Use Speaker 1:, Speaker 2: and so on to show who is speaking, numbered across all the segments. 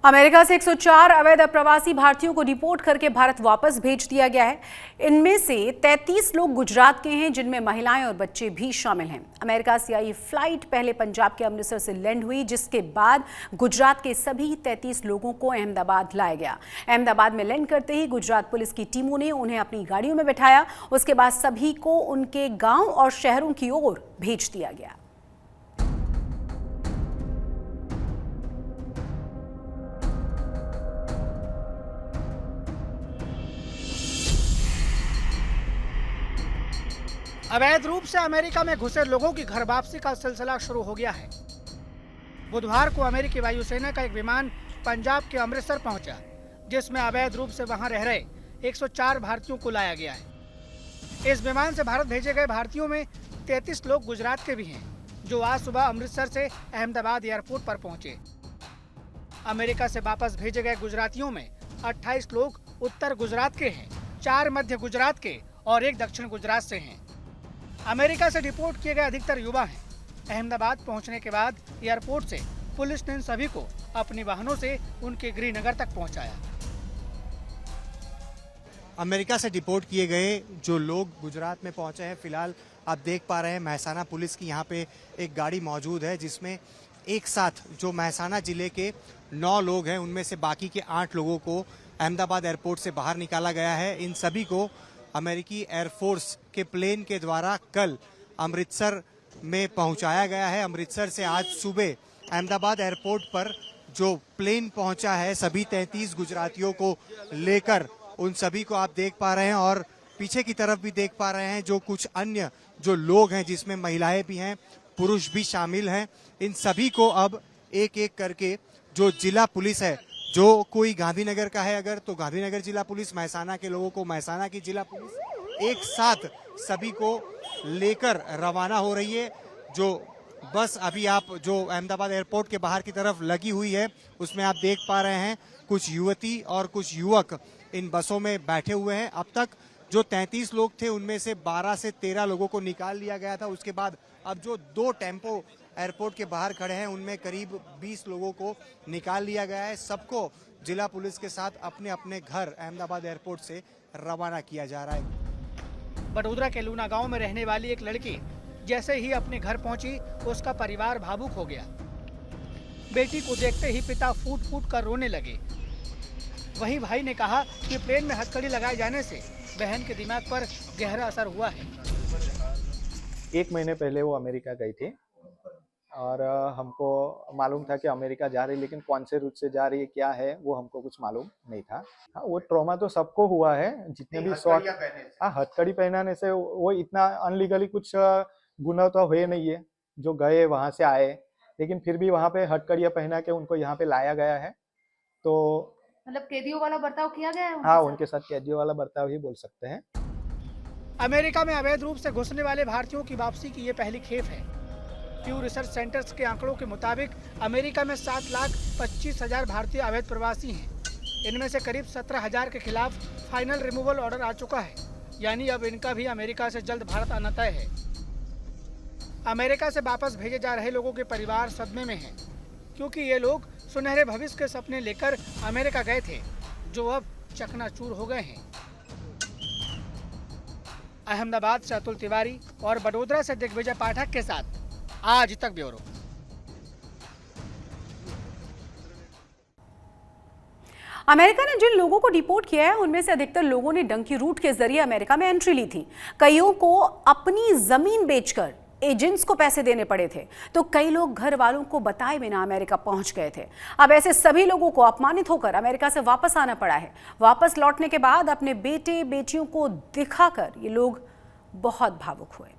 Speaker 1: America से 104 अवैध प्रवासी भारतीयों को डिपोर्ट करके भारत वापस भेज दिया गया है। इनमें से 33 लोग गुजरात के हैं, जिनमें महिलाएं और बच्चे भी शामिल हैं। अमेरिका से आई फ्लाइट पहले पंजाब के अमृतसर से लैंड हुई, जिसके बाद गुजरात के सभी 33 लोगों को अहमदाबाद लाया गया। अहमदाबाद में लैंड करते ही गुजरात पुलिस की टीमों ने उन्हें अपनी गाड़ियों में बैठाया। उसके बाद सभी को उनके गाँव और शहरों की ओर भेज दिया गया।
Speaker 2: अवैध रूप से अमेरिका में घुसे लोगों की घर वापसी का सिलसिला शुरू हो गया है। बुधवार को अमेरिकी वायुसेना का एक विमान पंजाब के अमृतसर पहुंचा, जिसमें अवैध रूप से वहां रह रहे 104 भारतीयों को लाया गया है। इस विमान से भारत भेजे गए भारतीयों में 33 लोग गुजरात के भी हैं, जो आज सुबह अमृतसर से अहमदाबाद एयरपोर्ट पर पहुंचे। अमेरिका से वापस भेजे गए गुजरातियों में 28 लोग उत्तर गुजरात के हैं, 4 मध्य गुजरात के और 1 दक्षिण गुजरात से हैं। अमेरिका से डिपोर्ट किए गए अधिकतर युवा हैं। अहमदाबाद पहुंचने के बाद एयरपोर्ट से पुलिस ने इन सभी को अपनी वाहनों से उनके गृहनगर तक पहुंचाया।
Speaker 3: अमेरिका से डिपोर्ट किए गए जो लोग गुजरात में पहुंचे हैं, फिलहाल आप देख पा रहे हैं महसाना पुलिस की यहाँ पे एक गाड़ी मौजूद है, जिसमें एक साथ जो महसाना जिले के 9 लोग हैं, उनमें से बाकी के 8 लोगों को अहमदाबाद एयरपोर्ट से बाहर निकाला गया है। इन सभी को अमेरिकी एयरफोर्स के प्लेन के द्वारा कल अमृतसर में पहुंचाया गया है। अमृतसर से आज सुबह अहमदाबाद एयरपोर्ट पर जो प्लेन पहुंचा है, सभी 33 गुजरातियों को लेकर, उन सभी को आप देख पा रहे हैं और पीछे की तरफ भी देख पा रहे हैं जो कुछ अन्य जो लोग हैं, जिसमें महिलाएं भी हैं, पुरुष भी शामिल हैं। इन सभी को अब एक एक करके जो जिला पुलिस है, जो कोई गांधीनगर का है अगर, तो गांधीनगर जिला पुलिस, महसाना के लोगों को महसाना की जिला पुलिस, एक साथ सभी को लेकर रवाना हो रही है। जो बस अभी आप जो अहमदाबाद एयरपोर्ट के बाहर की तरफ लगी हुई है, उसमें आप देख पा रहे हैं कुछ युवती और कुछ युवक इन बसों में बैठे हुए हैं। अब तक जो 33 लोग थे, उनमें से 12 से 13 लोगों को निकाल लिया गया था। उसके बाद अब जो 2 टेम्पो एयरपोर्ट के बाहर खड़े हैं, उनमें करीब 20 लोगों को निकाल लिया गया है। सबको जिला पुलिस के साथ अपने अपने घर अहमदाबाद एयरपोर्ट से रवाना किया जा रहा है।
Speaker 2: बड़ोदरा के लूना गांव में रहने वाली एक लड़की जैसे ही अपने घर पहुंची, उसका परिवार भावुक हो गया। बेटी को देखते ही पिता फूट फूट कर रोने लगे। वहीं भाई ने कहा कि प्लेन में हथकड़ी लगाए जाने से बहन के दिमाग पर गहरा असर हुआ है।
Speaker 4: 1 महीने पहले वो अमेरिका गई थी और हमको मालूम था कि अमेरिका जा रही, लेकिन कौन से रूट से जा रही है, क्या है, वो हमको कुछ मालूम नहीं था। हाँ, वो ट्रॉमा तो सबको हुआ है, जितने भी शॉर्ट, हाँ, हथकड़ी पहनाने से वो इतना अनलीगली कुछ गुनाह तो हुए नहीं है। जो गए वहाँ से आए, लेकिन फिर भी वहाँ पे हथकड़ियाँ पहना के उनको यहाँ पे लाया गया है। तो
Speaker 5: मतलब कैदियों वाला बर्ताव किया गया है?
Speaker 4: हाँ, उनके साथ कैदियों वाला बर्ताव ही बोल सकते हैं।
Speaker 2: अमेरिका में अवैध रूप से घुसने वाले भारतीयों की वापसी की ये पहली खेप है। प्यू रिसर्च सेंटर्स के आंकड़ों के मुताबिक अमेरिका में 7,25,000 भारतीय अवैध प्रवासी हैं। इनमें से करीब 17,000 के खिलाफ फाइनल रिमूवल ऑर्डर आ चुका है, यानी अब इनका भी अमेरिका से जल्द भारत आना तय है। अमेरिका से वापस भेजे जा रहे लोगों के परिवार सदमे में हैं, क्योंकि ये लोग सुनहरे भविष्य के सपने लेकर अमेरिका गए थे, जो अब चकनाचूर हो गए हैं। अहमदाबाद से अतुल तिवारी और बड़ोदरा से दिग्विजय पाठक के साथ आज तक ब्यूरो।
Speaker 1: अमेरिका ने जिन लोगों को डिपोर्ट किया है, उनमें से अधिकतर लोगों ने डंकी रूट के जरिए अमेरिका में एंट्री ली थी। कईयों को अपनी जमीन बेचकर एजेंट्स को पैसे देने पड़े थे, तो कई लोग घर वालों को बताए बिना अमेरिका पहुंच गए थे। अब ऐसे सभी लोगों को अपमानित होकर अमेरिका से वापस आना पड़ा है। वापस लौटने के बाद अपने बेटे बेटियों को दिखाकर ये लोग बहुत भावुक हुए।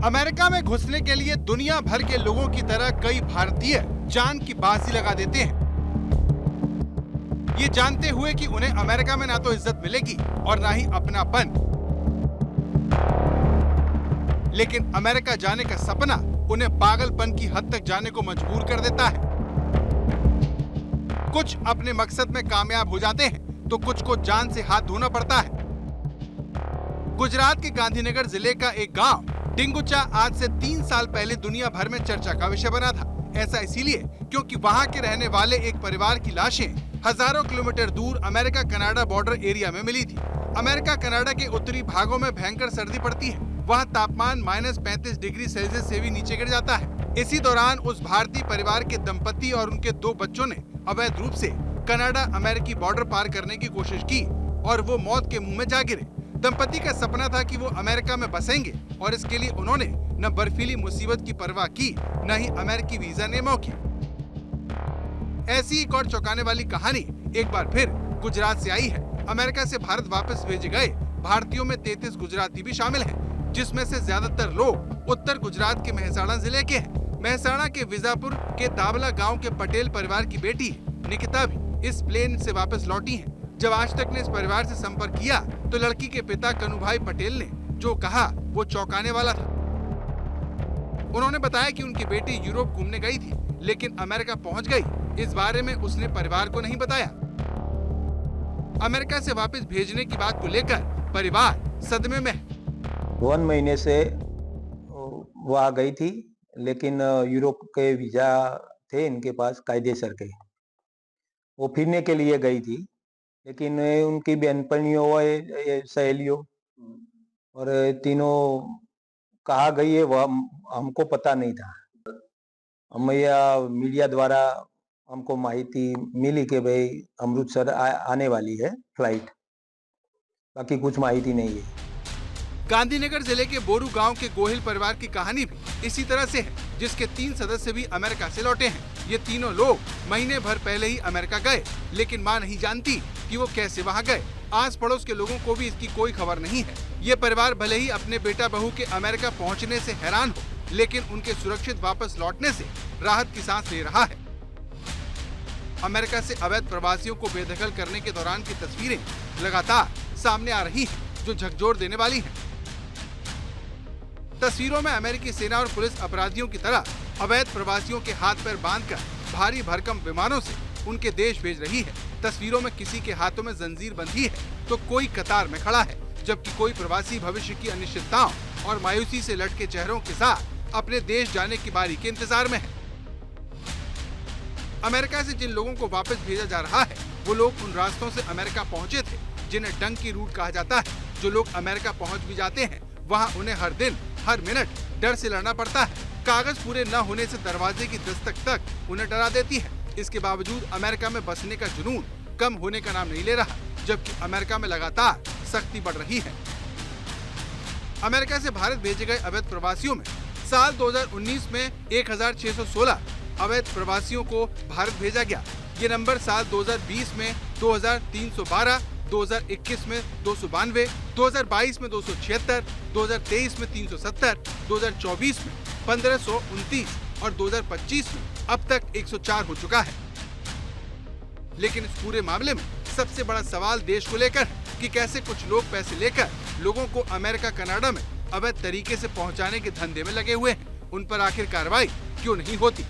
Speaker 6: अमेरिका में घुसने के लिए दुनिया भर के लोगों की तरह कई भारतीय जान की बाजी लगा देते हैं, ये जानते हुए कि उन्हें अमेरिका में ना तो इज्जत मिलेगी और ना ही अपनापन। लेकिन अमेरिका जाने का सपना उन्हें पागलपन की हद तक जाने को मजबूर कर देता है। कुछ अपने मकसद में कामयाब हो जाते हैं तो कुछ को जान से हाथ धोना पड़ता है। गुजरात के गांधीनगर जिले का एक गांव डिंगुचा आज से 3 साल पहले दुनिया भर में चर्चा का विषय बना था। ऐसा इसीलिए क्योंकि वहां के रहने वाले एक परिवार की लाशें हजारों किलोमीटर दूर अमेरिका कनाडा बॉर्डर एरिया में मिली थी। अमेरिका कनाडा के उत्तरी भागों में भयंकर सर्दी पड़ती है। वहां तापमान -35 डिग्री सेल्सियस से भी नीचे गिर जाता है। इसी दौरान उस भारतीय परिवार के दंपति और उनके 2 बच्चों ने अवैध रूप से कनाडा अमेरिकी बॉर्डर पार करने की कोशिश की और वो मौत के मुंह में जा गिरे। दंपति का सपना था कि वो अमेरिका में बसेंगे और इसके लिए उन्होंने न बर्फीली मुसीबत की परवाह की, न ही अमेरिकी वीजा नियमों की। ऐसी एक और चौंकाने वाली कहानी एक बार फिर गुजरात से आई है। अमेरिका से भारत वापस भेजे गए भारतीयों में 33 गुजराती भी शामिल हैं, जिसमें से ज्यादातर लोग उत्तर गुजरात के मेहसाणा जिले के हैं। मेहसाणा के विजापुर के दावला गांव के पटेल परिवार की बेटी निकिता भी इस प्लेन से वापस लौटी है। जब आज तक ने इस परिवार से संपर्क किया तो लड़की के पिता कनुभाई पटेल ने जो कहा वो चौंकाने वाला था। उन्होंने बताया कि उनकी बेटी यूरोप घूमने गई थी, लेकिन अमेरिका पहुंच गई। इस बारे में उसने परिवार को नहीं बताया। अमेरिका से वापस भेजने की बात को लेकर परिवार सदमे में है।
Speaker 7: 1 महीने से वो आ गई थी, लेकिन यूरोप के वीजा थे इनके पास कायदेसर के। वो फिरने के लिए गई थी, लेकिन उनकी बहनपनियों व सहेलियों और तीनों कहाँ गई है वह हमको पता नहीं था। मीडिया द्वारा हमको माहिती मिली कि भाई अमृतसर आने वाली है फ्लाइट, बाकी कुछ माहिती नहीं है।
Speaker 6: गांधीनगर जिले के बोरू गांव के गोहिल परिवार की कहानी भी इसी तरह से है, जिसके 3 सदस्य भी अमेरिका से लौटे हैं। ये तीनों लोग महीने भर पहले ही अमेरिका गए, लेकिन मां नहीं जानती कि वो कैसे वहां गए। आस पड़ोस के लोगों को भी इसकी कोई खबर नहीं है। ये परिवार भले ही अपने बेटा बहू के अमेरिका पहुंचने से हैरान हो, लेकिन उनके सुरक्षित वापस लौटने से राहत की सांस ले रहा है। अमेरिका से अवैध प्रवासियों को बेदखल करने के दौरान की तस्वीरें लगातार सामने आ रही हैं, जो झकझोर देने वाली हैं। तस्वीरों में अमेरिकी सेना और पुलिस अपराधियों की तरह अवैध प्रवासियों के हाथ पैर बांधकर भारी भरकम विमानों से उनके देश भेज रही है। तस्वीरों में किसी के हाथों में जंजीर बंधी है तो कोई कतार में खड़ा है, जबकि कोई प्रवासी भविष्य की अनिश्चितताओं और मायूसी से लटके चेहरों के साथ अपने देश जाने की बारी के इंतजार में है। अमेरिका से जिन लोगों को वापस भेजा जा रहा है वो लोग उन रास्तों से अमेरिका पहुंचे थे जिन्हें डंकी रूट कहा जाता है। जो लोग अमेरिका पहुंच भी जाते हैं वहां उन्हें हर दिन हर मिनट डर से लड़ना पड़ता है। कागज पूरे न होने से दरवाजे की दस्तक तक उन्हें डरा देती है। इसके बावजूद अमेरिका में बसने का जुनून कम होने का नाम नहीं ले रहा, जबकि अमेरिका में लगातार सख्ती बढ़ रही है। अमेरिका से भारत भेजे गए अवैध प्रवासियों में साल 2019 में 1616 अवैध प्रवासियों को भारत भेजा गया। ये नंबर साल 2020 में 2312, 2021 में 292, 2022 में 276, 2023 में 370, 2024 में 1529 और 2025 में अब तक 104 हो चुका है। लेकिन इस पूरे मामले में सबसे बड़ा सवाल देश को लेकर है कि कैसे कुछ लोग पैसे लेकर लोगों को अमेरिका कनाडा में अवैध तरीके से पहुंचाने के धंधे में लगे हुए हैं। उन पर आखिर कार्रवाई क्यों नहीं होती?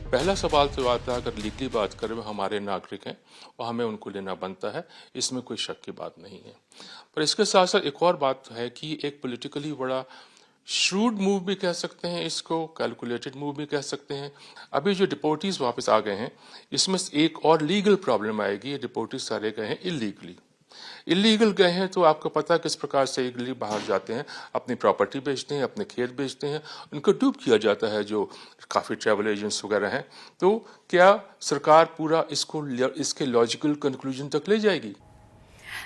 Speaker 8: पहला सवाल तो आता है, अगर लीगली बात करें वो हमारे नागरिक हैं और हमें उनको लेना बनता है, इसमें कोई शक की बात नहीं है। पर इसके साथ साथ एक और बात है कि एक पॉलिटिकली बड़ा श्रूड मूव भी कह सकते हैं, इसको कैलकुलेटेड मूव भी कह सकते हैं। अभी जो डिपोर्टीज वापस आ गए हैं, इसमें एक और लीगल प्रॉब्लम आएगी। ये डिपोर्टीज सारे गए हैं इलीगल गए हैं, तो आपको पता है किस प्रकार से इलीगली बाहर जाते हैं, अपनी प्रॉपर्टी बेचते हैं, अपने खेत बेचते हैं, उनको डूब किया जाता है, जो काफ़ी ट्रैवल एजेंट्स वगैरह हैं। तो क्या सरकार पूरा इसके लॉजिकल कंक्लूजन तक ले जाएगी?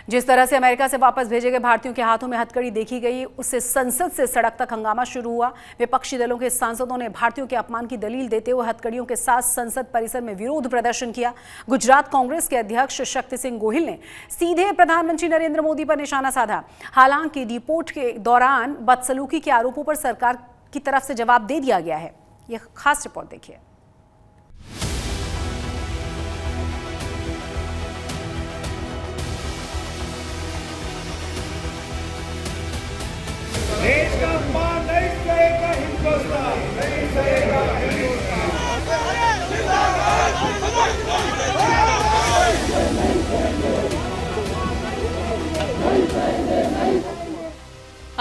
Speaker 1: जिस तरह से अमेरिका से वापस भेजे गए भारतीयों के हाथों में हथकड़ी देखी गई, उससे संसद से सड़क तक हंगामा शुरू हुआ। विपक्षी दलों के सांसदों ने भारतीयों के अपमान की दलील देते हुए हथकड़ियों के साथ संसद परिसर में विरोध प्रदर्शन किया। गुजरात कांग्रेस के अध्यक्ष शक्ति सिंह गोहिल ने सीधे प्रधानमंत्री नरेंद्र मोदी पर निशाना साधा। हालांकि डिपोर्ट के दौरान बदसलूकी के आरोपों पर सरकार की तरफ से जवाब दे दिया गया है। यह खास रिपोर्ट देखिए।
Speaker 9: देश का अपमान नहीं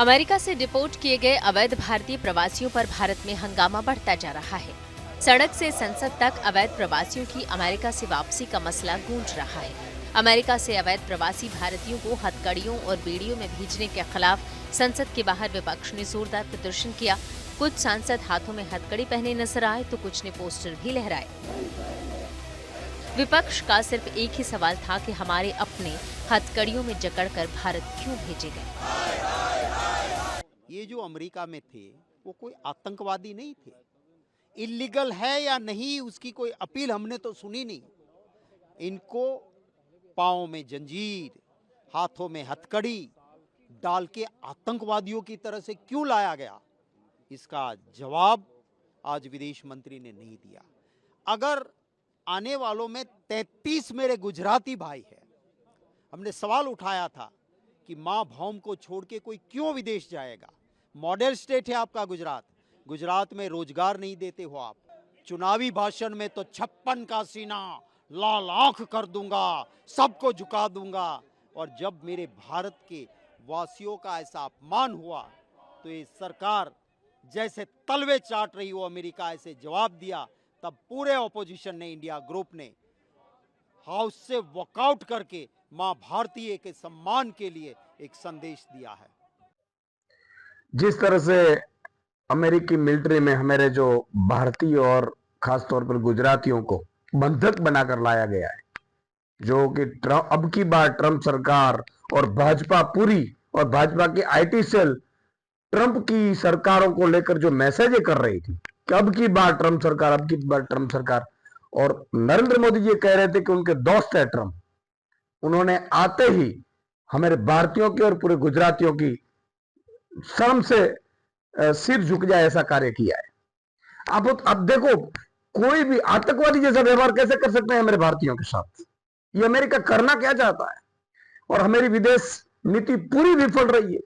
Speaker 9: अमेरिका से डिपोर्ट किए गए अवैध भारतीय प्रवासियों पर भारत में हंगामा बढ़ता जा रहा है। सड़क से संसद तक अवैध प्रवासियों की अमेरिका से वापसी का मसला गूंज रहा है। अमेरिका से अवैध प्रवासी भारतीयों को हथकड़ियों और बेड़ियों में भेजने के खिलाफ संसद के बाहर विपक्ष ने जोरदार प्रदर्शन किया। कुछ सांसद हाथों में हथकड़ी पहने नजर आए तो कुछ ने पोस्टर भी लहराए। विपक्ष का सिर्फ एक ही सवाल था कि हमारे अपने हथकड़ियों में जकड़कर भारत क्यों भेजे गए।
Speaker 10: ये जो अमेरिका में थे वो कोई आतंकवादी नहीं थे। इल्लीगल है या नहीं उसकी कोई अपील हमने तो सुनी नहीं। इनको पाँव में जंजीर, हाथों में हथकड़ी डाल के आतंकवादियों की तरह से क्यों लाया गया, इसका जवाब आज विदेश मंत्री ने नहीं दिया। अगर आने वालों में 33 मेरे गुजराती भाई हैं, हमने सवाल उठाया था कि माँ भौम को छोड़ के कोई क्यों विदेश जाएगा। मॉडल स्टेट है आपका गुजरात, गुजरात में रोजगार नहीं देते हो आप। चुनावी भाषण में तो 56 का सीना लाल आंख कर दूंगा, सबको झुका दूंगा, और जब मेरे भारत के वासियों का ऐसा अपमान हुआ तो ये सरकार जैसे तलवे चाट रही हो अमेरिका ऐसे जवाब दिया। तब पूरे ऑपोजिशन ने, इंडिया ग्रुप ने हाउस से वॉकआउट करके मां भारतीय के सम्मान के लिए एक संदेश दिया है।
Speaker 11: जिस तरह से अमेरिकी मिलिट्री में हमारे जो भारतीय और खास तौर पर गुजरातियों को बंधक बनाकर लाया गया है, जो कि अब की बार ट्रंप सरकार और भाजपा पूरी और भाजपा की आईटी सेल ट्रंप की सरकारों को लेकर जो मैसेज कर रही थी कि अब की बार ट्रंप सरकार, अब की बार ट्रंप सरकार, और नरेंद्र मोदी जी कह रहे थे कि उनके दोस्त है ट्रंप, उन्होंने आते ही हमारे भारतीयों की और पूरे गुजरातियों की शर्म से सिर झुक जाए ऐसा कार्य किया है। अब देखो, कोई भी आतंकवादी जैसा व्यवहार कैसे कर सकते हैं हमारे भारतीयों के साथ। ये अमेरिका करना क्या चाहता है, और हमारी विदेश नीति पूरी विफल रही है।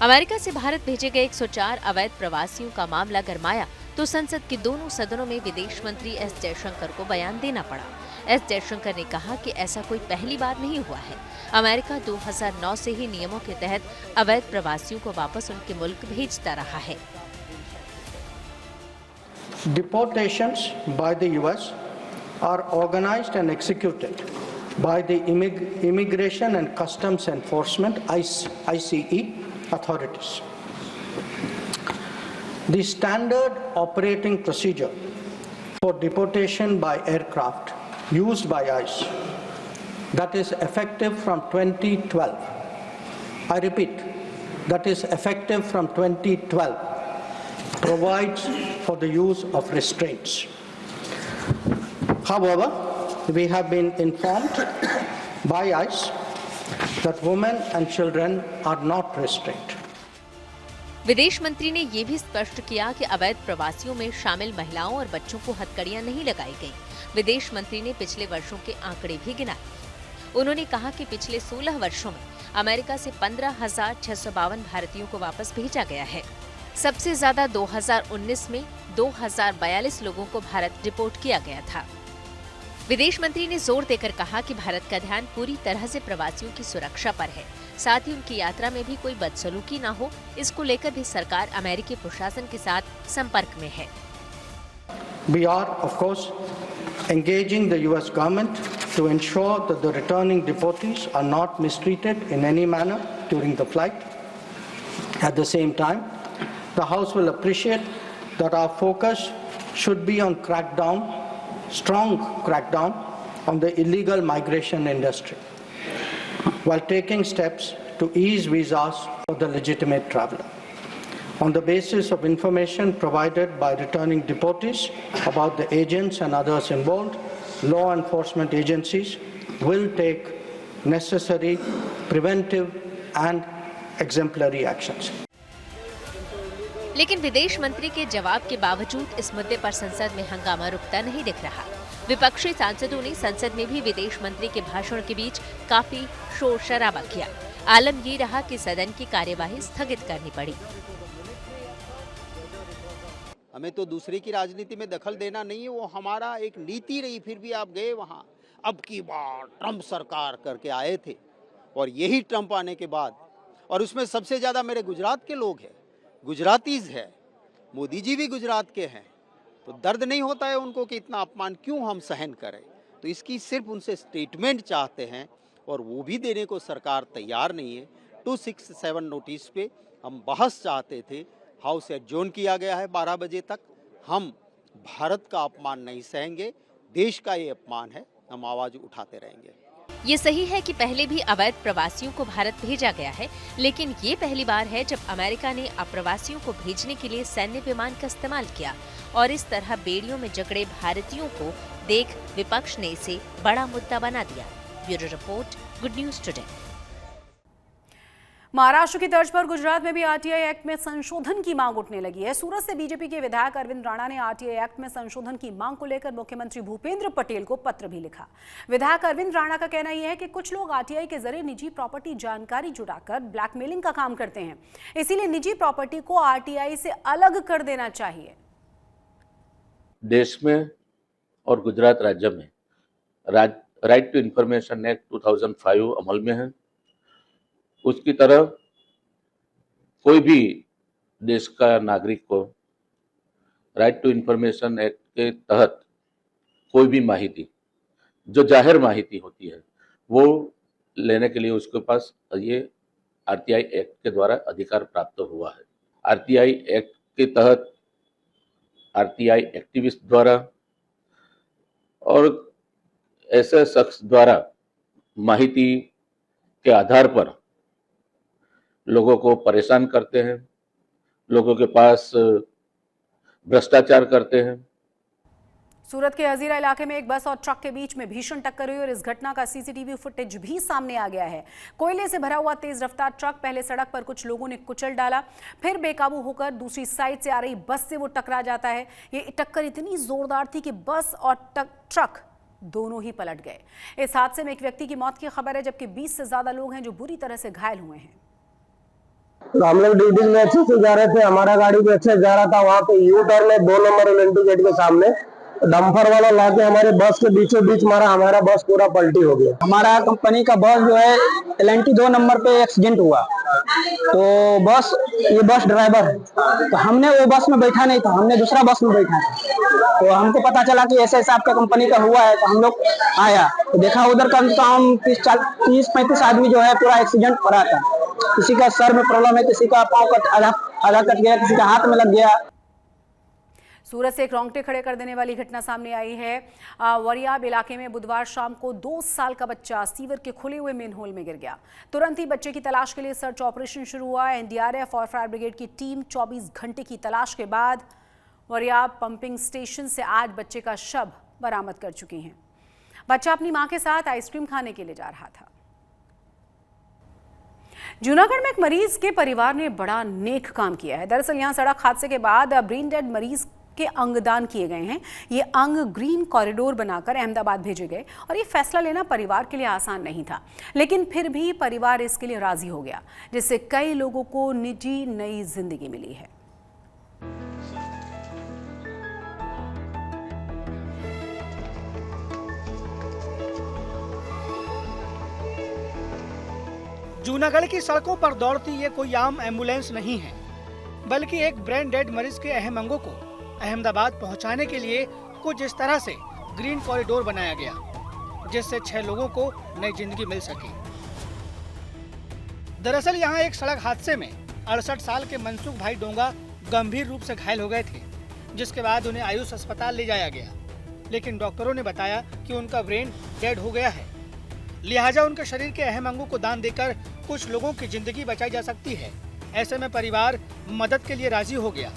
Speaker 9: अमेरिका से भारत भेजे गए 104 अवैध प्रवासियों का मामला गरमाया तो संसद के दोनों सदनों में विदेश मंत्री एस जयशंकर को बयान देना पड़ा। एस जयशंकर ने कहा कि ऐसा कोई पहली बार नहीं हुआ है। अमेरिका 2009 से ही नियमों के तहत अवैध प्रवासियों को वापस उनके मुल्क भेजता रहा है।
Speaker 12: Deportations by the US are organized and executed by the Immigration and Customs Enforcement (ICE) authorities. The standard operating procedure for deportation by aircraft used by ICE, that is effective from 2012. I repeat, that is effective from 2012, provides for the use of restraints. However, we have been informed by ICE that women and children are not restrained.
Speaker 9: विदेश मंत्री ने ये भी स्पष्ट किया कि अवैध प्रवासियों में शामिल महिलाओं और बच्चों को हथकड़ियां नहीं लगाई गईं। विदेश मंत्री ने पिछले वर्षों के आंकड़े भी गिनाए। उन्होंने कहा कि पिछले 16 वर्षों में अमेरिका से 15,652 भारतीयों को वापस भेजा गया है। सबसे ज्यादा 2019 में 2,042 लोगों को भारत डिपोर्ट किया गया था। विदेश मंत्री ने जोर देकर कहा कि भारत का ध्यान पूरी तरह से प्रवासियों की सुरक्षा पर है, साथ ही उनकी यात्रा में भी कोई बदसलूकी न हो, इसको लेकर भी सरकार अमेरिकी प्रशासन के साथ संपर्क में है।
Speaker 12: We are, of course, engaging the US government to ensure that the returning deportees are not mistreated in any manner during the flight. At the same time, the House will appreciate that our focus should be on strong crackdown on the illegal migration industry, while taking steps to ease visas for the legitimate traveler. On the basis of information provided by returning deportees about the agents and others involved, law enforcement agencies will take necessary preventive and exemplary actions.
Speaker 9: लेकिन विदेश मंत्री के जवाब के बावजूद इस मुद्दे पर संसद में हंगामा रुकता नहीं दिख रहा। विपक्षी सांसदों ने संसद में भी विदेश मंत्री के भाषण के बीच काफी शोर शराबा किया। आलम ये रहा कि सदन की कार्यवाही स्थगित करनी पड़ी।
Speaker 10: हमें तो दूसरे की राजनीति में दखल देना नहीं है, वो हमारा एक नीति रही। फिर भी आप गए वहाँ, अब की बार ट्रंप सरकार करके आए थे, और यही ट्रंप आने के बाद और उसमें सबसे ज़्यादा मेरे गुजरात के लोग हैं, गुजरातीज है, मोदी जी भी गुजरात के हैं। तो दर्द नहीं होता है उनको कि इतना अपमान क्यों हम सहन करें। तो इसकी सिर्फ उनसे स्टेटमेंट चाहते हैं और वो भी देने को सरकार तैयार नहीं है। 267 नोटिस पे हम बहस चाहते थे, हाउस एडजोर्न किया गया है 12 बजे तक। हम भारत का अपमान नहीं सहेंगे, देश का ये अपमान है, हम आवाज उठाते रहेंगे।
Speaker 9: ये सही है कि पहले भी अवैध प्रवासियों को भारत भेजा गया है, लेकिन ये पहली बार है जब अमेरिका ने अप्रवासियों को भेजने के लिए सैन्य विमान का इस्तेमाल किया और इस तरह बेड़ियों में जकड़े भारतीयों को देख विपक्ष ने इसे बड़ा मुद्दा बना दिया। Bureau report, good news today.
Speaker 1: Maharashtra की तर्ज पर गुजरात में भी आरटीआई एक्ट में संशोधन की मांग उठने लगी है। सूरत से बीजेपी के विधायक अरविंद राणा ने आरटीआई एक्ट में संशोधन की मांग को लेकर मुख्यमंत्री भूपेंद्र पटेल को पत्र भी लिखा। विधायक अरविंद राणा का कहना यह है कि कुछ लोग आरटीआई के जरिए निजी प्रॉपर्टी जानकारी जुटाकर ब्लैकमेलिंग का काम करते हैं, इसीलिए निजी प्रॉपर्टी को आरटीआई से अलग कर देना चाहिए।
Speaker 13: देश में और गुजरात राज्य में राइट टू इंफॉर्मेशन एक्ट 2005 अमल में है। उसकी तरह कोई भी देश का नागरिक को राइट टू इंफॉर्मेशन एक्ट के तहत कोई भी माहिती जो जाहिर माहिती होती है वो लेने के लिए उसके पास ये आरटीआई एक्ट के द्वारा अधिकार प्राप्त हुआ है। आरटीआई एक्ट के तहत आरटीआई एक्टिविस्ट द्वारा और ऐसे शख्स द्वारा माहिती के आधार पर लोगों को परेशान करते हैं, लोगों के पास भ्रष्टाचार करते हैं।
Speaker 1: सूरत के हजीरा इलाके में एक बस और ट्रक के बीच में भीषण टक्कर हुई और इस घटना का सीसीटीवी फुटेज भी सामने आ गया है। कोयले से भरा हुआ तेज रफ्तार ट्रक पहले सड़क पर कुछ लोगों ने कुचल डाला, फिर बेकाबू होकर दूसरी साइड से आ रही बस से वो टकरा जाता है। ये टक्कर इतनी जोरदार थी कि बस और ट्रक दोनों ही पलट गए। इस हादसे में एक व्यक्ति की मौत की खबर है, जबकि 20 से ज्यादा लोग हैं जो बुरी तरह से घायल हुए हैं।
Speaker 14: तो हम लोग ड्यूटी में अच्छे से जा रहे थे, हमारा गाड़ी भी अच्छे से जा रहा था। वहाँ पे यू टर्न है 2 नंबर एलएनटी गेट के सामने, डंपर वाला लाके हमारे बस के बीचों बीच मारा, हमारा बस पूरा पलटी हो गया। हमारा कंपनी का बस जो है एलएनटी 2 नंबर पे एक्सीडेंट हुआ, तो ये बस ड्राइवर है, तो हमने वो बस में बैठा नहीं था, हमने दूसरा बस में बैठा था। तो हमको पता चला कि ऐसे ऐसा आपका कंपनी का हुआ है, तो हम लोग आया तो देखा उधर कम से कम 30-35 आदमी जो है पूरा एक्सीडेंट पड़ा था। किसी का सर में प्रॉब्लम है, किसी का पाँव आधा कट गया, किसी का हाथ में लग गया।
Speaker 1: सूरत से एक रोंगटे खड़े कर देने वाली घटना सामने आई है। वरियाब इलाके में बुधवार शाम को 2 साल का बच्चा सीवर के खुले हुए मेन होल में गिर गया। तुरंत ही बच्चे की तलाश के लिए सर्च ऑपरेशन शुरू हुआ। एनडीआरएफ और फायर ब्रिगेड की टीम 24 घंटे की तलाश के बाद वरियाब पंपिंग स्टेशन से आज बच्चे का शव बरामद कर चुकी हैं। बच्चा अपनी मां के साथ आइसक्रीम खाने के लिए जा रहा था। जूनागढ़ में एक मरीज के परिवार ने बड़ा नेक काम किया है। दरअसल यहां सड़क हादसे के बाद ब्रेन डेड मरीज के अंगदान किए गए हैं। ये अंग ग्रीन कॉरिडोर बनाकर अहमदाबाद भेजे गए और ये फैसला लेना परिवार के लिए आसान नहीं था, लेकिन फिर भी परिवार इसके लिए राजी हो गया, जिससे कई लोगों को निजी नई जिंदगी मिली है।
Speaker 2: जूनागढ़ की सड़कों पर दौड़ती ये कोई आम एम्बुलेंस नहीं है, बल्कि एक ब्रेन डेड मरीज के अहम अंगों को अहमदाबाद पहुंचाने के लिए कुछ इस तरह से ग्रीन कॉरिडोर बनाया गया, जिससे 6 लोगों को नई जिंदगी मिल सकी। दरअसल यहां एक सड़क हादसे में 68 साल के मनसुख भाई डोंगा गंभीर रूप से घायल हो गए थे, जिसके बाद उन्हें आयुष अस्पताल ले जाया गया, लेकिन डॉक्टरों ने बताया कि उनका ब्रेन डेड हो गया है। लिहाजा उनके शरीर के अहम अंगों को दान देकर कुछ लोगों की जिंदगी बचाई जा सकती है। ऐसे में परिवार मदद के लिए राजी हो गया।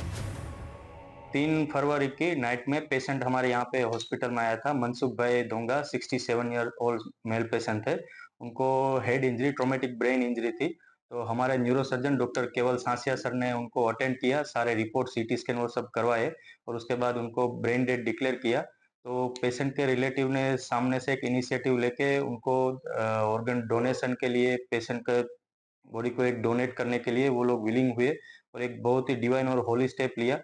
Speaker 15: 3 फरवरी की नाइट में पेशेंट हमारे यहाँ पे हॉस्पिटल में आया था। मनसुख भाई दोंगा 67 ईयर ओल्ड मेल पेशेंट थे। उनको head injury, traumatic brain injury थी। तो हमारे न्यूरोसर्जन डॉक्टर केवल सांसिया सर ने उनको अटेंड किया, सारे रिपोर्ट सीटी स्कैन वो सब करवाए और उसके बाद उनको ब्रेन डेड डिक्लेयर किया। तो पेशेंट के रिलेटिव ने सामने से एक इनिशिएटिव लेके उनको ऑर्गन डोनेशन के लिए, पेशेंट के बॉडी को एक डोनेट करने के लिए वो लोग विलिंग हुए और एक बहुत ही डिवाइन और होली स्टेप लिया।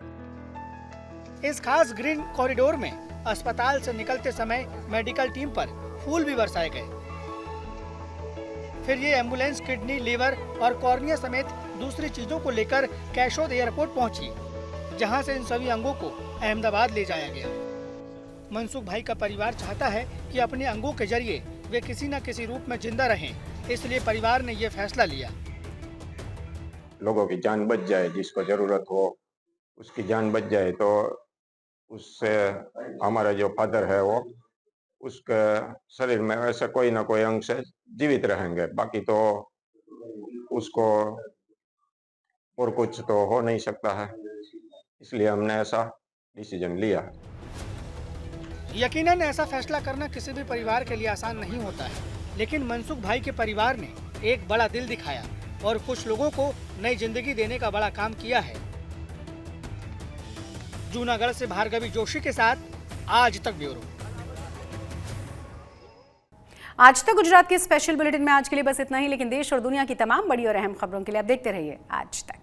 Speaker 2: इस खास ग्रीन कॉरिडोर में अस्पताल से निकलते समय मेडिकल टीम पर फूल भी बरसाए गए। फिर ये एम्बुलेंस किडनी, लीवर और कॉर्निया समेत दूसरी चीजों को लेकर कैशोद एयरपोर्ट पहुंची, जहां से इन सभी अंगों को अहमदाबाद ले जाया गया। मनसुख भाई का परिवार चाहता है कि अपने अंगों के जरिए वे किसी न किसी रूप में जिंदा रहें, इसलिए परिवार ने ये फैसला लिया।
Speaker 16: लोगों की जान बच जाए, जिसको जरूरत हो उसकी जान बच जाए, तो उससे हमारा जो फादर है वो उसके शरीर में वैसे कोई ना कोई अंग से जीवित रहेंगे, बाकी तो उसको और कुछ तो हो नहीं सकता है, इसलिए हमने ऐसा डिसीजन लिया।
Speaker 2: यकीनन ऐसा फैसला करना किसी भी परिवार के लिए आसान नहीं होता है, लेकिन मनसुख भाई के परिवार ने एक बड़ा दिल दिखाया और कुछ लोगों को नई जिंदगी देने का बड़ा काम किया है। जूनागढ़ से भार्गवी जोशी के साथ आज तक ब्यूरो।
Speaker 1: आज तक गुजरात के स्पेशल बुलेटिन में आज के लिए बस इतना ही, लेकिन देश और दुनिया की तमाम बड़ी और अहम खबरों के लिए आप देखते रहिए आज तक।